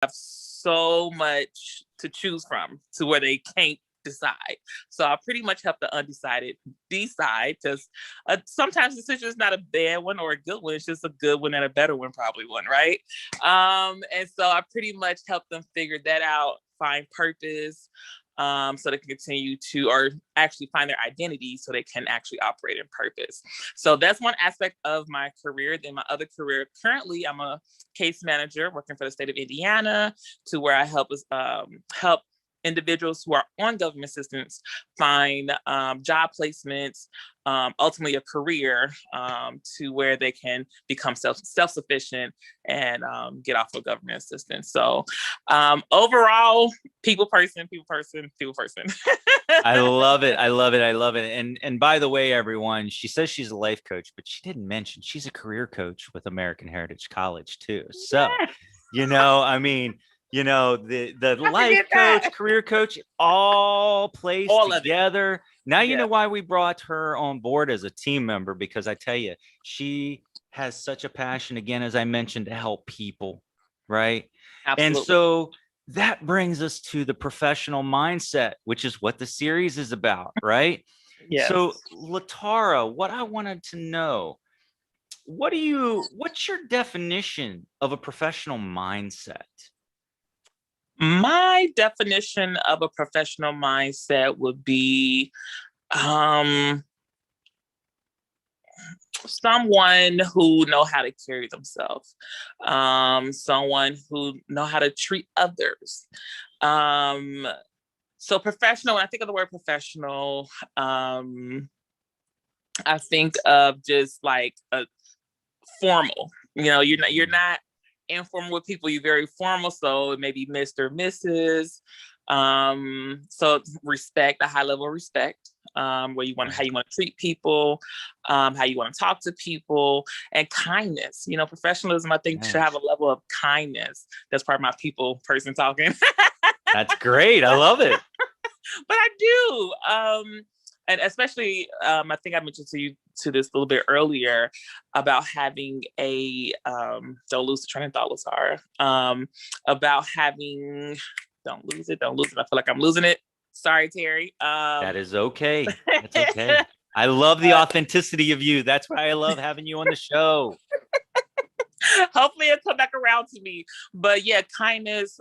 have so much to choose from to where they can't decide. So I pretty much help the undecided decide, because sometimes the decision is not a bad one or a good one. It's just a good one and a better one, probably one, right? And so I pretty much help them figure that out, find purpose, so they can continue to, or actually find their identity so they can actually operate in purpose. So that's one aspect of my career. Then my other career, currently I'm a case manager working for the state of Indiana, to where I help individuals who are on government assistance find job placements, ultimately a career, to where they can become self-sufficient and get off of government assistance. So overall, people person. I love it. I love it. I love it. And by the way, everyone, she says she's a life coach, but she didn't mention she's a career coach with American Heritage College too. So, I mean, the life coach, career coach, all placed all together. Now you know why we brought her on board as a team member, because I tell you, she has such a passion, again, as I mentioned, to help people, right? Absolutely. And so that brings us to the professional mindset, which is what the series is about, right? Yes. So LaTara, what I wanted to know, what's your definition of a professional mindset? My definition of a professional mindset would be someone who know how to carry themselves, someone who know how to treat others. So professional, when I think of the word professional, I think of just like a formal. You're not informal with people, you're very formal. So it may be Mr. Mrs. So respect, a high level of respect, where how you want to treat people, how you want to talk to people, and kindness. Professionalism, I think, should have a level of kindness. That's part of my people person talking. That's great. I love it. But I do. And especially, I think I mentioned to this a little bit earlier about having don't lose the train of thought, LaTara, about having, don't lose it. I feel like I'm losing it. Sorry, Terry. That is okay. That's okay. I love the authenticity of you. That's why I love having you on the show. Hopefully it'll come back around to me. But yeah, kindness,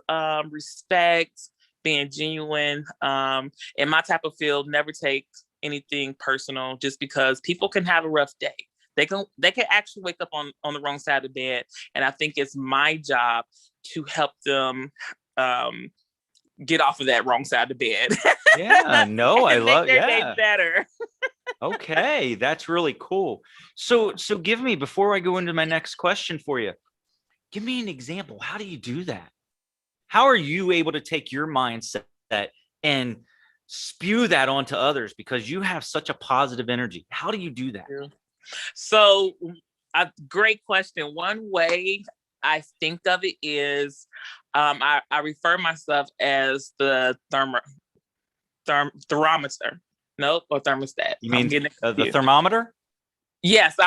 respect, being genuine. In my type of field, never take anything personal, just because people can have a rough day. They can actually wake up on the wrong side of the bed. And I think it's my job to help them get off of that wrong side of the bed. Yeah, no, I love their day better. Okay, that's really cool. So give me, before I go into my next question for you, give me an example. How do you do that? How are you able to take your mindset and spew that onto others, because you have such a positive energy? How do you do that? So, a great question. One way I think of it is, I refer myself as the thermometer. Nope, or thermostat. You mean the thermometer? Yes,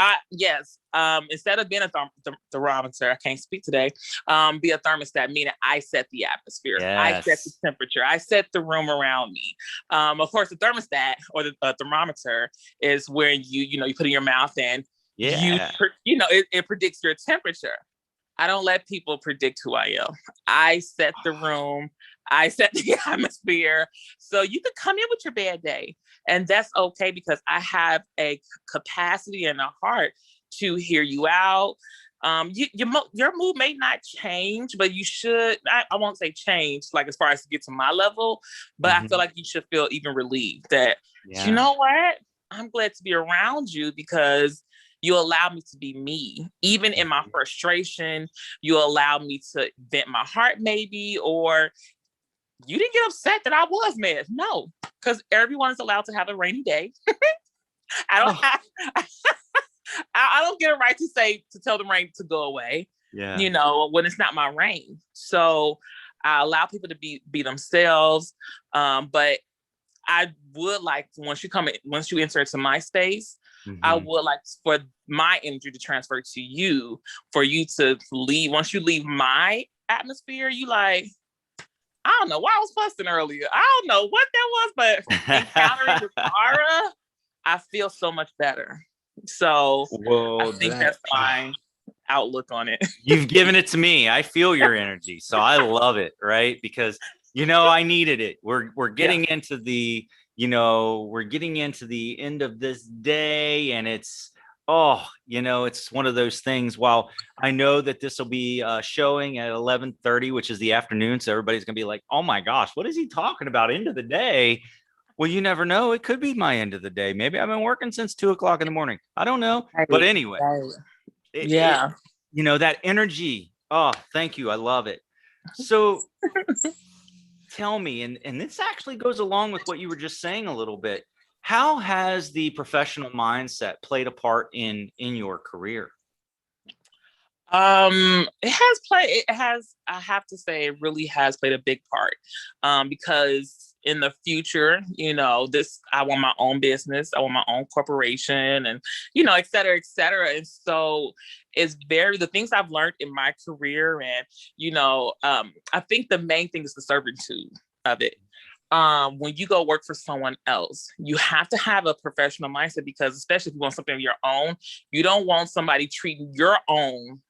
instead of being a thermometer, I can't speak today. Be a thermostat, meaning I set the atmosphere, I set the temperature, I set the room around me. Of course, the thermostat or the thermometer is where you put in your mouth and it predicts your temperature. I don't let people predict who I am. I set the room, I set the atmosphere. So you could come in with your bad day, and that's okay, because I have a capacity and a heart to hear you out. Your mood may not change, but you should, I won't say change, like as far as to get to my level, but I feel like you should feel even relieved that, you know what? I'm glad to be around you, because you allow me to be me. Even in my frustration, you allow me to vent my heart maybe, or you didn't get upset that I was mad. No, because everyone is allowed to have a rainy day. I don't get a right to tell the rain to go away. Yeah. When it's not my rain. So I allow people to be themselves. But I would like, once you enter into my space, I would like for my energy to transfer to you, for you to leave. Once you leave my atmosphere, you like, I don't know why I was fussing earlier. I don't know what that was, but encountering LaTara, I feel so much better. So I think that's my outlook on it. You've given it to me. I feel your energy. So I love it, right? Because, I needed it. We're getting into the, we're getting into the end of this day, and it's it's one of those things. While I know that this will be showing at 11:30, which is the afternoon, so everybody's gonna be like, oh my gosh, what is he talking about? End of the day. Well, you never know. It could be my end of the day. Maybe I've been working since 2:00 in the morning. I don't know. Right. But anyway, right. That energy. Oh, thank you. I love it. So tell me, and this actually goes along with what you were just saying a little bit. How has the professional mindset played a part in your career? It has, I have to say, it really has played a big part. Because in the future, I want my own business, I want my own corporation, and, et cetera, et cetera. And so it's the things I've learned in my career. And, I think the main thing is the servitude of it. When you go work for someone else, you have to have a professional mindset, because especially if you want something of your own, you don't want somebody treating your own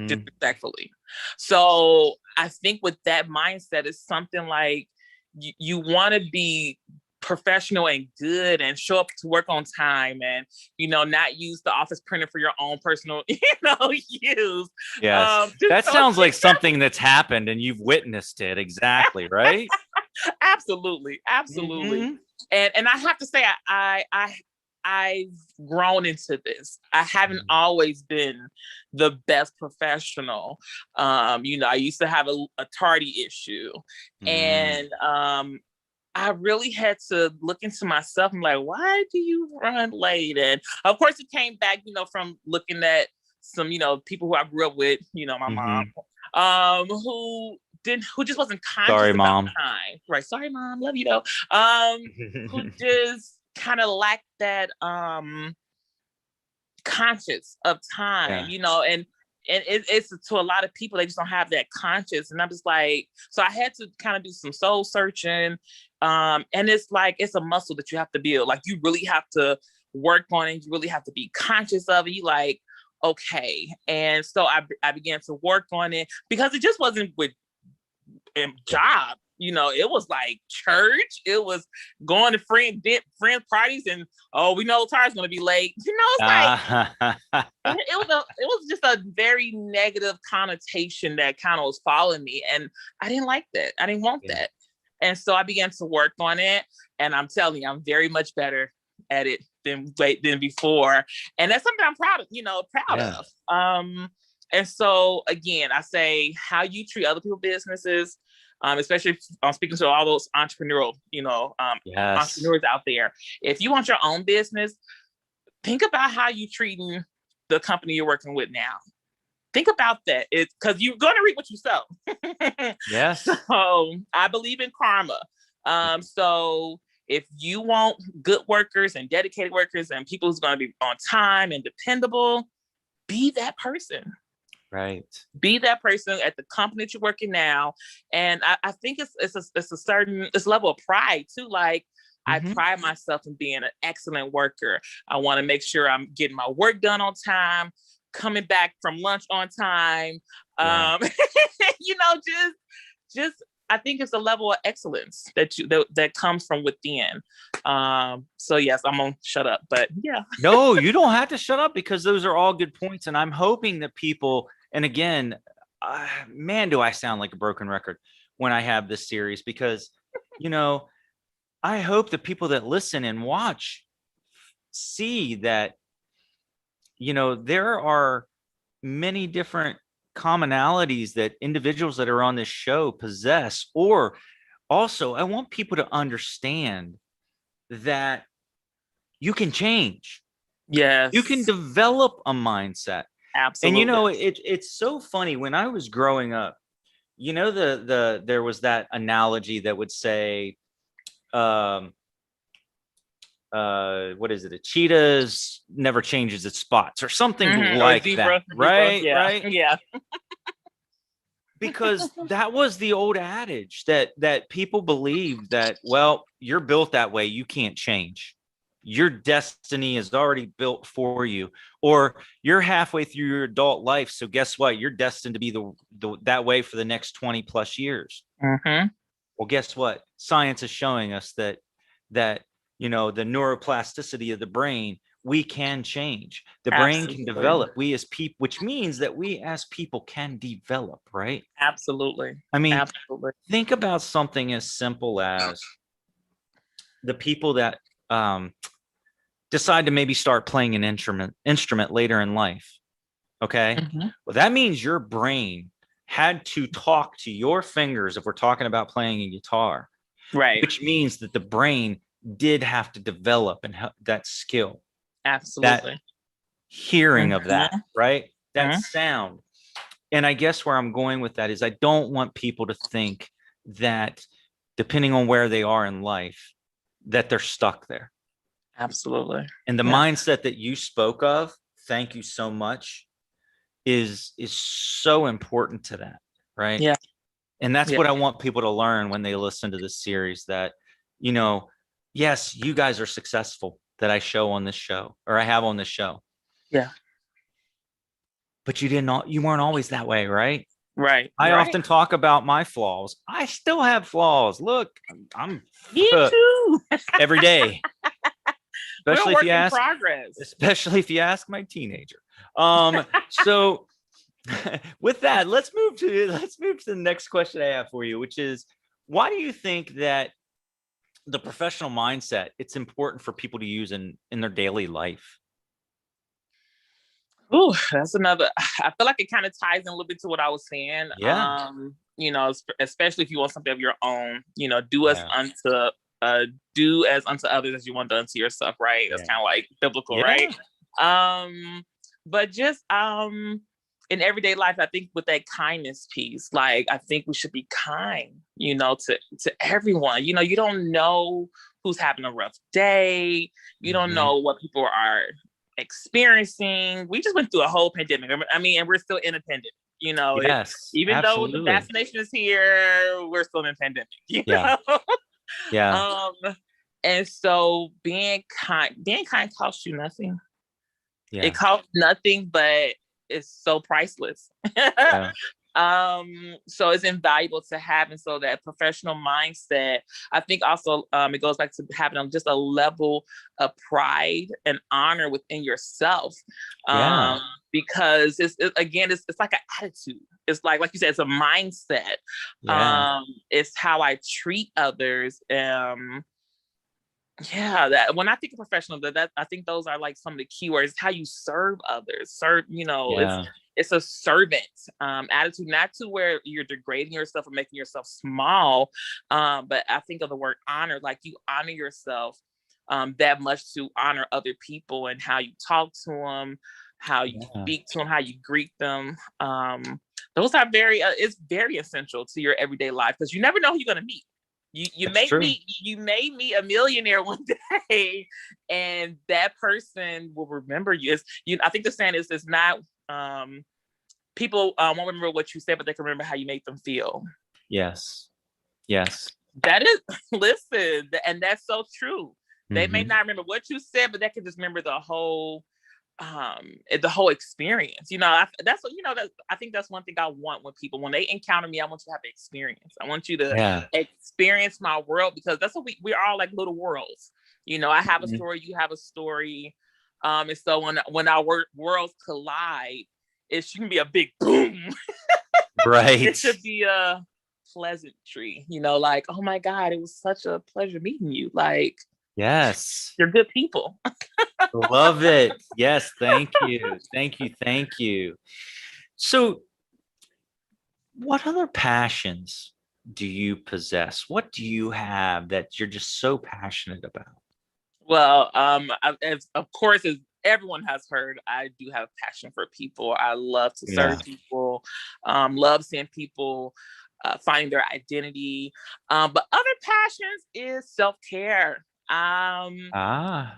disrespectfully. So I think with that mindset, it's something like you want to be professional and good and show up to work on time, and not use the office printer for your own personal use. Yes. That sounds like something that's happened and you've witnessed it. Exactly, right? Absolutely. And I have to say, I've grown into this. I haven't always been the best professional. I used to have a tardy issue, and I really had to look into myself. I'm like, why do you run late? And of course, it came back, from looking at some, people who I grew up with, my mom, who just wasn't conscious Sorry, about Mom. time. Right. Sorry, Mom. Love you though. Who just kind of lacked that conscious of time, and it's to a lot of people, they just don't have that conscious. And I'm just like, so I had to kind of do some soul searching. And it's like, it's a muscle that you have to build. Like, you really have to work on it. You really have to be conscious of it. You like, okay. And so I began to work on it, because it just wasn't with job. It was like church. It was going to friend parties, and we know LaTara's going to be late. It's like it was just a very negative connotation that kind of was following me, and I didn't like that. I didn't want that, and so I began to work on it. And I'm telling you, I'm very much better at it than before, and that's something I'm proud of. And so again, I say, how you treat other people's businesses. Especially if I'm speaking to all those entrepreneurial, entrepreneurs out there. If you want your own business, think about how you're treating the company you're working with now. Think about that. It's because you're going to reap what you sow. Yes. So I believe in karma. So if you want good workers and dedicated workers and people who's going to be on time and dependable, be that person. Right. Be that person at the company that you're working now. And I think it's a certain level of pride too. Like, I pride myself in being an excellent worker. I want to make sure I'm getting my work done on time, coming back from lunch on time. Yeah. Just I think it's a level of excellence that comes from within. So yes, I'm gonna shut up, but yeah. No, you don't have to shut up, because those are all good points. And I'm hoping that people, and again, man, do I sound like a broken record when I have this series, because, I hope the people that listen and watch see that, there are many different commonalities that individuals that are on this show possess. Or also, I want people to understand that you can change. Yes. You can develop a mindset. Absolutely. And it's so funny. When I was growing up, there was that analogy that would say, what is it? A cheetah's never changes its spots, or something like that. Right? Yeah. Right. Yeah. because that was the old adage that people believed that, well, you're built that way, you can't change. Your destiny is already built for you, or you're halfway through your adult life, so guess what? You're destined to be that way for the next 20 plus years. Mm-hmm. Well, guess what? Science is showing us that the neuroplasticity of the brain, we can change. The brain can develop. We as people, which means that we as people can develop, right? Absolutely. I mean, absolutely. Think about something as simple as the people that decide to maybe start playing an instrument later in life. Okay. Mm-hmm. Well, that means your brain had to talk to your fingers if we're talking about playing a guitar. Right. Which means that the brain did have to develop and that skill. Absolutely. That hearing of that, right? That Mm-hmm. sound. And I guess where I'm going with that is I don't want people to think that depending on where they are in life, that they're stuck there. Absolutely. And the mindset that you spoke of, thank you so much, is so important to that, right? Yeah. And that's what I want people to learn when they listen to this series, that, yes, you guys are successful that I show on this show, or I have on this show. Yeah. But you weren't always that way, right? Right. I often talk about my flaws. I still have flaws. Look, I'm me too. Every day. Especially if you ask progress. Especially if you ask my teenager. So with that, let's move to the next question I have for you, which is, why do you think that the professional mindset, it's important for people to use in their daily life? Oh, that's another. I feel like it kind of ties in a little bit to what I was saying. Yeah. Especially if you want something of your own, do as unto others as you want done to yourself, right? That's kind of like biblical, right? But just in everyday life, I think with that kindness piece, like, I think we should be kind, to everyone. You don't know who's having a rough day. You don't know what people are experiencing. We just went through a whole pandemic. I mean, and we're still in a pandemic. Yes, even absolutely. though the vaccination is here, we're still in a pandemic. You know? Yeah. And so being kind costs you nothing. Yeah. It costs nothing, but it's so priceless. So it's invaluable to have. And so that professional mindset, I think also it goes back to having just a level of pride and honor within yourself. Because it's like an attitude. It's like you said, it's a mindset. It's how I treat others. That when I think of professional, that I think those are like some of the keywords. How you serve others. It's a servant attitude, not to where you're degrading yourself or making yourself small. But I think of the word honor, like you honor yourself that much to honor other people, and how you talk to them, how you speak to them, how you greet them. Those are it's very essential to your everyday life, because you never know who you're going to meet. You may meet a millionaire one day, and that person will remember you. I think the saying is, it's not people won't remember what you said, but they can remember how you made them feel. Yes. That is, listen, and that's so true. They may not remember what you said, but they can just remember the whole experience. I think that's one thing I want when people, when they encounter me, I want you to have the experience. I want you to experience my world, because that's what we're all like little worlds. I have a story, you have a story. And so when our worlds collide, it shouldn't be a big boom. Right. It should be a pleasantry, like, oh my God, it was such a pleasure meeting you. Like, yes, you're good people. Love it. Yes. Thank you. So what other passions do you possess? What do you have that you're just so passionate about? Well, of course, as everyone has heard, I do have a passion for people. I love to serve people, love seeing people finding their identity. But other passions is self-care. I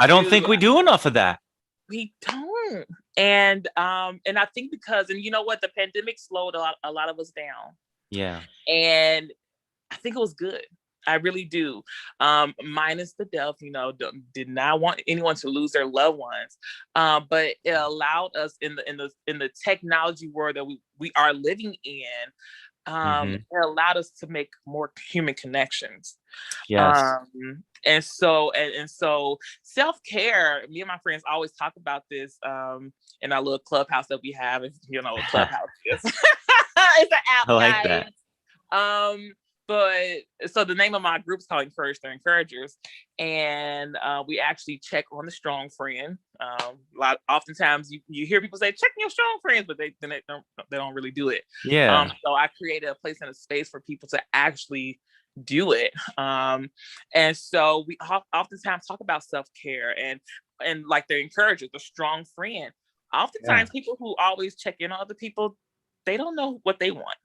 don't think we do enough of that. We don't. And I think because, and you know what, the pandemic slowed a lot of us down. Yeah. And I think it was good. I really do. Minus the death, did not want anyone to lose their loved ones. But it allowed us in the technology world that we are living in. It allowed us to make more human connections. Yes. And so self-care, me and my friends always talk about this in our little clubhouse that we have. If you know what clubhouse is. It's an app, I like guys. that. But so the name of my group is called Encourage the Encouragers, and we actually check on the strong friend. Oftentimes you hear people say check your strong friends, but they don't really do it. Yeah. So I created a place and a space for people to actually do it. And so we oftentimes talk about self-care and like the encourager, the strong friend. Oftentimes people who always check in on other people, they don't know what they want.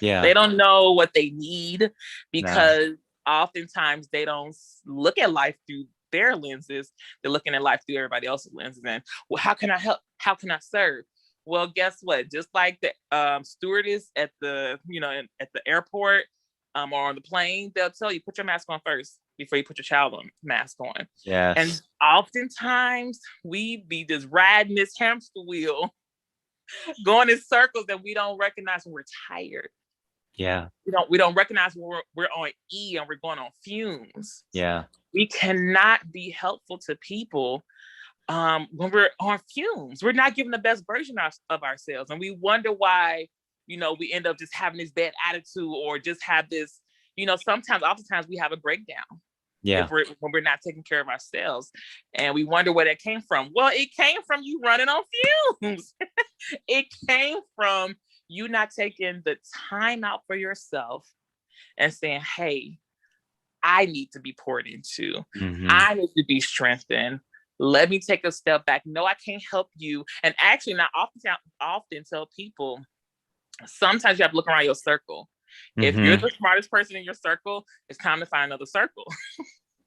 Yeah. They don't know what they need, because oftentimes they don't look at life through their lenses. They're looking at life through everybody else's lenses. And well, how can I help? How can I serve? Well, guess what? Just like the stewardess at the at the airport or on the plane, they'll tell you put your mask on first before you put your child on mask on. Yes. And oftentimes we be just riding this hamster wheel, going in circles that we don't recognize when we're tired. Yeah. We don't recognize when we're on E and we're going on fumes. Yeah. We cannot be helpful to people when we're on fumes. We're not giving the best version of ourselves, and we wonder why we end up just having this bad attitude, or just have this oftentimes we have a breakdown. Yeah. When we're not taking care of ourselves, and we wonder where that came from. Well, it came from you running on fumes. It came from you not taking the time out for yourself and saying, hey, I need to be poured into. I need to be strengthened. Let me take a step back. No, I can't help you. And actually, not often tell people, sometimes you have to look around your circle. If you're the smartest person in your circle, it's time to find another circle.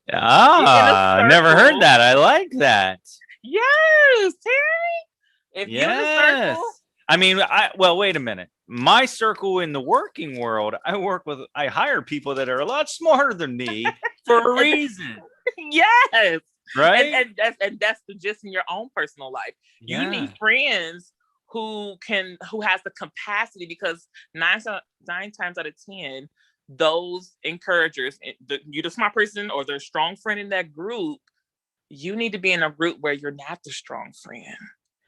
Never heard that. I like that. Yes, Terry. If you're in the circle. I mean, wait a minute. My circle in the working world, I hire people that are a lot smarter than me for a reason. Yes. Right. And that's the gist in your own personal life. Yeah. You need friends who has the capacity, because nine times out of 10, those encouragers, you're the smart person or the strong friend in that group, you need to be in a group where you're not the strong friend.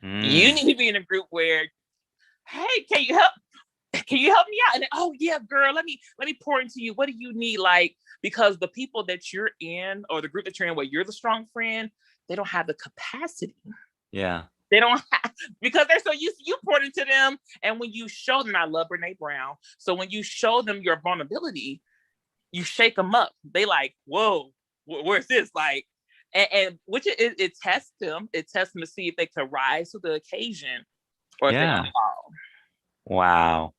You need to be in a group where, hey, can you help me out? And then, oh yeah, girl, let me pour into you. What do you need? Like, because the people that you're in, or the group that you're in where you're the strong friend, they don't have the capacity. Yeah. They don't have, because they're so used to you pouring into them. And when you show them, I love Brene Brown. So when you show them your vulnerability, you shake them up. They like, whoa, where's this? Like, and which it tests them. It tests them to see if they can rise to the occasion, or if they're gonna fall.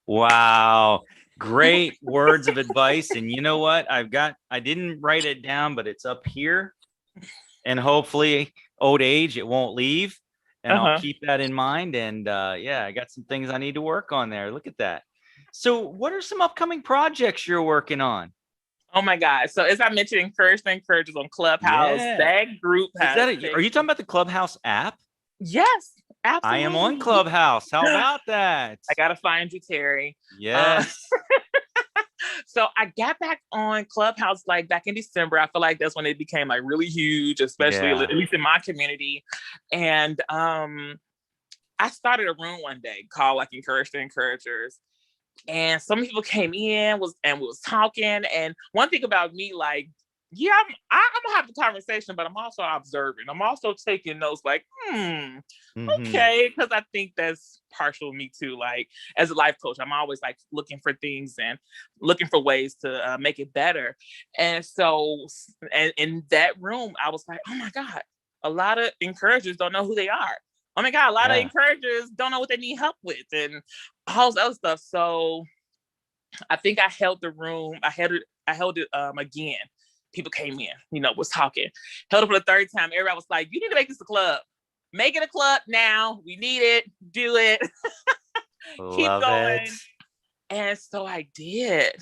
Wow. Great words of advice. And you know what? I didn't write it down, but it's up here. And hopefully old age, it won't leave. And I'll keep that in mind. And I got some things I need to work on there. Look at that. So what are some upcoming projects you're working on? Oh my God. So as I mentioned, Encourage the Encouragers on Clubhouse, that group has... Are you talking about the Clubhouse app? Yes, absolutely. I am on Clubhouse. How about that? I got to find you, Terry. Yes. So I got back on Clubhouse like back in December. I feel like that's when it became like really huge, especially at least in my community. And I started a room one day called like Encourage the Encouragers. And some people came in was talking. And one thing about me, like, yeah, I'm gonna have the conversation, but I'm also observing. I'm also taking notes, like, okay, because I think that's partial me too. Like, as a life coach, I'm always like looking for things and looking for ways to make it better. And so, and in that room, I was like, oh my God, a lot of encouragers don't know who they are. Oh my God, a lot of encouragers don't know what they need help with and all this other stuff. So I think I held the room. I held it again. People came in, was talking. Held it for the third time. Everybody was like, you need to make this a club. make it a club now. We need it. Do it. Keep going. And so I did.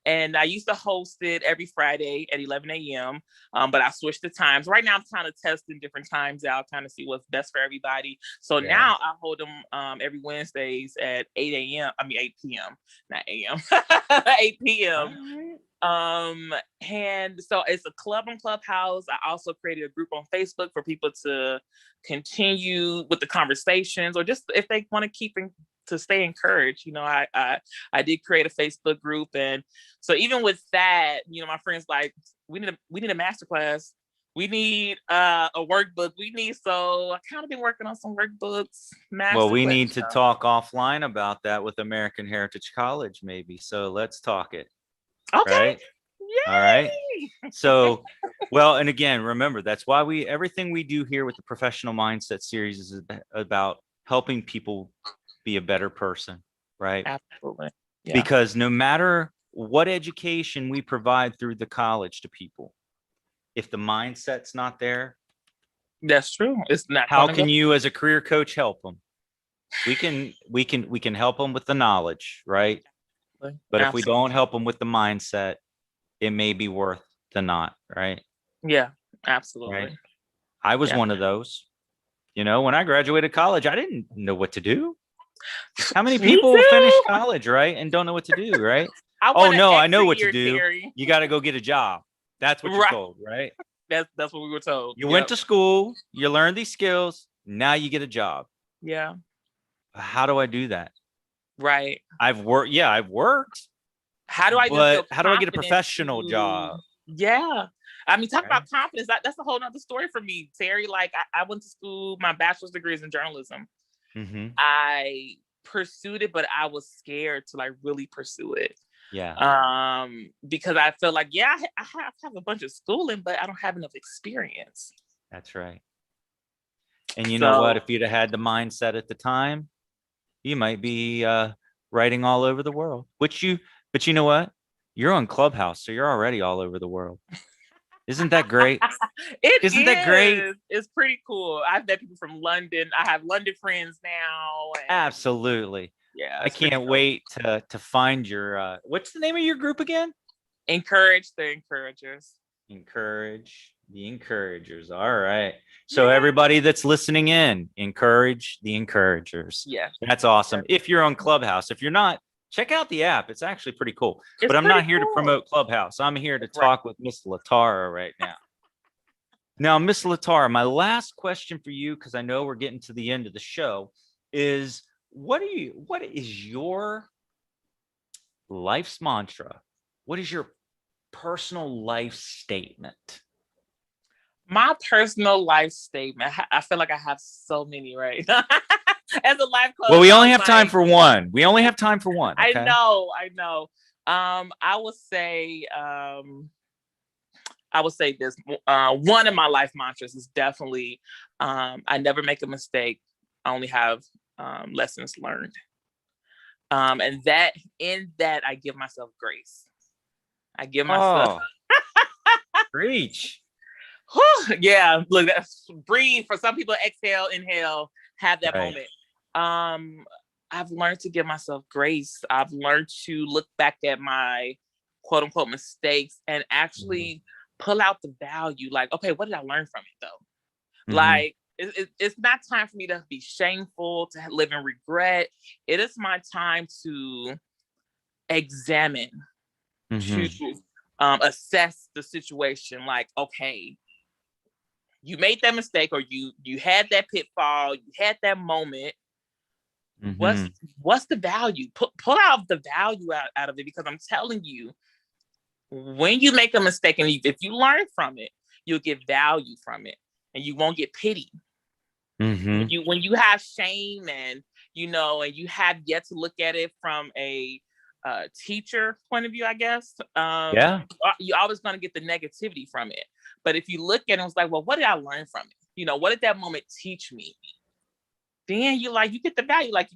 And I used to host it every Friday at 11 a.m. But I switched the times. Right now, I'm kind of testing different times out, kind of see what's best for everybody. So now I hold them every Wednesdays at 8 a.m. I mean, 8 p.m. Not a.m. 8 p.m. And so it's a club on Clubhouse. I also created a group on Facebook for people to continue with the conversations, or just if they want to to stay encouraged. I did create a Facebook group, and so even with that, my friends like, we need a master class. We need a workbook. So I kind of been working on some workbooks. Well, we need to talk offline about that with American Heritage College, maybe. So let's talk it. Okay. Right? Yay! All right. So, well, and again, remember, that's why everything we do here with the Professional Mindset series is about helping people be a better person, right? Absolutely. Yeah. Because no matter what education we provide through the college to people, if the mindset's not there, that's true. It's not. How can you, as a career coach, help them? We can help them with the knowledge, right? But if we don't help them with the mindset, it may be worth the not, right? Yeah, absolutely. Right? I was one of those. When I graduated college, I didn't know what to do. How many people finish college, right, and don't know what to do, right? Oh no, I know what to do. Terry. You got to go get a job. That's what you're told, right? That's what we were told. You went to school, you learned these skills, now you get a job. Yeah. How do I do that? Right. I've worked. Yeah, I've worked. How do I get a professional job? Yeah. I mean, talk about confidence. That's a whole nother story for me, Terry. Like, I went to school, my bachelor's degree is in journalism. Mm-hmm. I pursued it, but I was scared to like really pursue it. Yeah. Because I felt like, I have a bunch of schooling, but I don't have enough experience. That's right. And you know what? If you'd have had the mindset at the time, you might be writing all over the world. But you know what? You're on Clubhouse, so you're already all over the world. Isn't that great? Isn't that great? It's pretty cool. I've met people from London. I have London friends now. Absolutely. Yeah. I can't wait to find your what's the name of your group again? Encourage the Encouragers. Encourage the Encouragers. All right. So everybody that's listening in, encourage the Encouragers. Yeah. That's awesome. If you're on Clubhouse, if you're not, check out the app. It's actually pretty cool. But I'm not here to promote Clubhouse. I'm here to talk with Miss LaTara right now. Now, Miss LaTara, my last question for you, because I know we're getting to the end of the show, is what is your life's mantra? What is your personal life statement? My personal life statement. I feel like I have so many, right? As a life coach. Well, we only have time for one. Okay? I know. I would say this. One of my life mantras is definitely, I never make a mistake. I only have lessons learned. And in that I give myself grace. I give myself reach. Yeah, look, that's breathe. For some people, exhale, inhale, have that moment. I've learned to give myself grace. I've learned to look back at my quote unquote mistakes and actually pull out the value. Like, okay, what did I learn from it though? Like, it's not time for me to be shameful, to live in regret. It is my time to examine, to assess the situation. Like, okay, you made that mistake, or you had that pitfall, you had that moment. What's the value? Pull out the value out of it, because I'm telling you, when you make a mistake and if you learn from it, you'll get value from it, and you won't get pity. When you have shame and and you have yet to look at it from a teacher point of view, I guess. You're always going to get the negativity from it. But if you look at it, it's like, well, what did I learn from it? What did that moment teach me? Then you get the value. Like,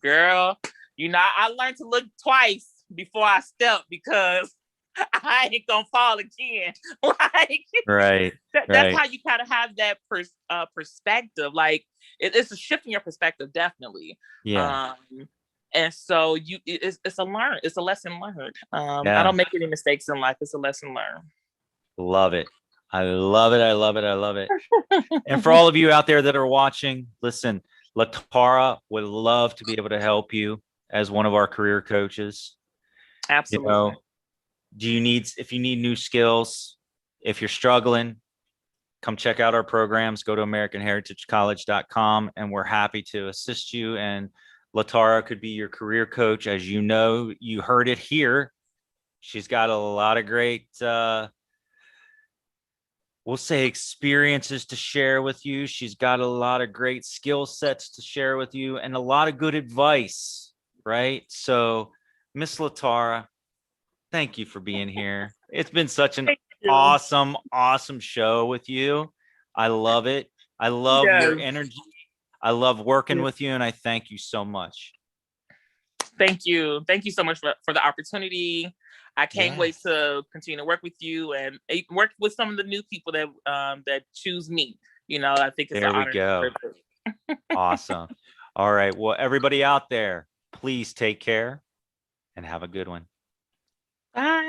girl, I learned to look twice before I step, because I ain't gonna fall again. Like Right. that's how you kind of have that perspective. Like it's a shift in your perspective, definitely. Yeah. And so it's a lesson learned. I Yeah. don't make any mistakes in life. It's a lesson learned. Love it. I love it. I love it. I love it. And for all of you out there that are watching, listen, LaTara would love to be able to help you as one of our career coaches. Absolutely. You know, if you need new skills, if you're struggling, come check out our programs, go to americanheritagecollege.com, and we're happy to assist you. And LaTara could be your career coach. As you know, you heard it here. She's got a lot of great, we'll say, experiences to share with you. She's got a lot of great skill sets to share with you and a lot of good advice, right? So, Miss LaTara, thank you for being here. It's been such an awesome, awesome show with you. I love it. I love your energy. I love working with you, and I thank you so much. Thank you. Thank you so much for the opportunity. I can't wait to continue to work with you and work with some of the new people that choose me. You know, I think it's an honor. There we go. Awesome. All right. Well, everybody out there, please take care and have a good one. Bye.